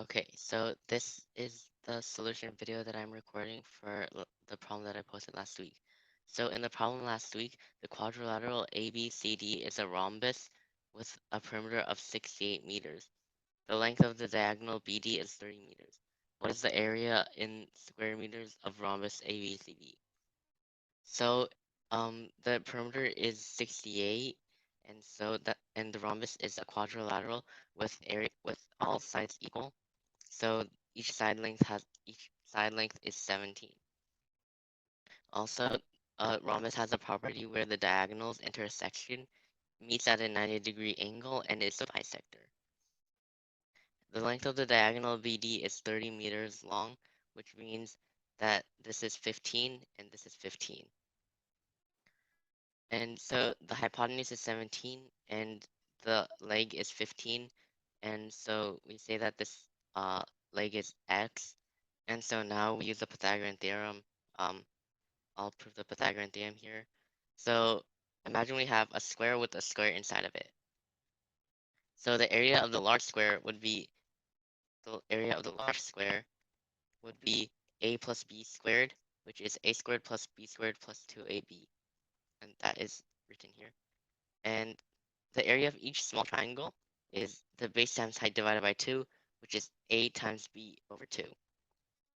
Okay, so this is the solution video that I'm recording for the problem that I posted last week. So in the problem last week, the quadrilateral ABCD is a rhombus with a perimeter of 68 meters. The length of the diagonal BD is 30 meters. What is the area in square meters of rhombus ABCD? So the perimeter is 68, and the rhombus is a quadrilateral with all sides equal. So each side length is 17. Also, rhombus has a property where the diagonals intersection meets at a 90-degree angle and is a bisector. The length of the diagonal BD is 30 meters long, which means that this is 15 and this is 15. And so the hypotenuse is 17 and the leg is 15. And so we say that this leg is x. And so now we use the Pythagorean theorem. Um, I'll prove the Pythagorean theorem here. So imagine we have a square with a square inside of it. So the area of the large square would be a plus b squared, which is a squared plus b squared plus 2ab. And that is written here. And the area of each small triangle is the base times height divided by 2, which is a times b over 2.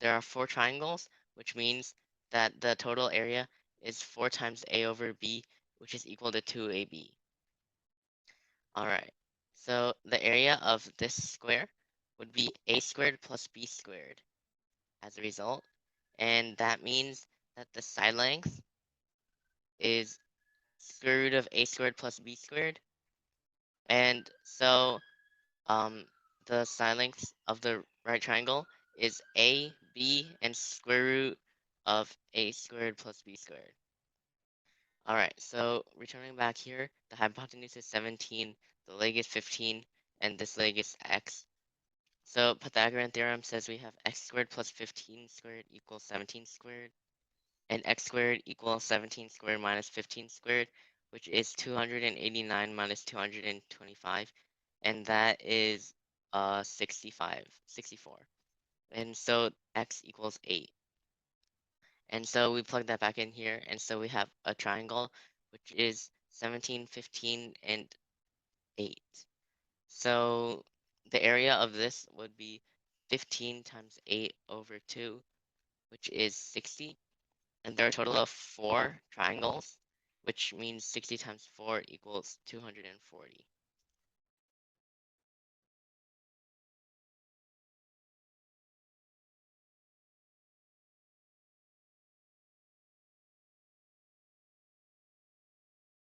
There are 4 triangles, which means that the total area is 4 times a over b, which is equal to 2ab. All right, so the area of this square would be a squared plus b squared as a result, and that means that the side length is square root of a squared plus b squared, and so um, the side length of the right triangle is a, b, and square root of a squared plus b squared. All right, so returning back here, the hypotenuse is 17, the leg is 15, and this leg is x. So Pythagorean theorem says we have x squared plus 15 squared equals 17 squared, and x squared equals 17 squared minus 15 squared, which is 289 minus 225, and that is 64. And so x equals 8. And so we plug that back in here, and so we have a triangle, which is 17, 15, and 8. So the area of this would be 15 times 8 over 2, which is 60. And there are a total of 4 triangles, which means 60 times 4 equals 240.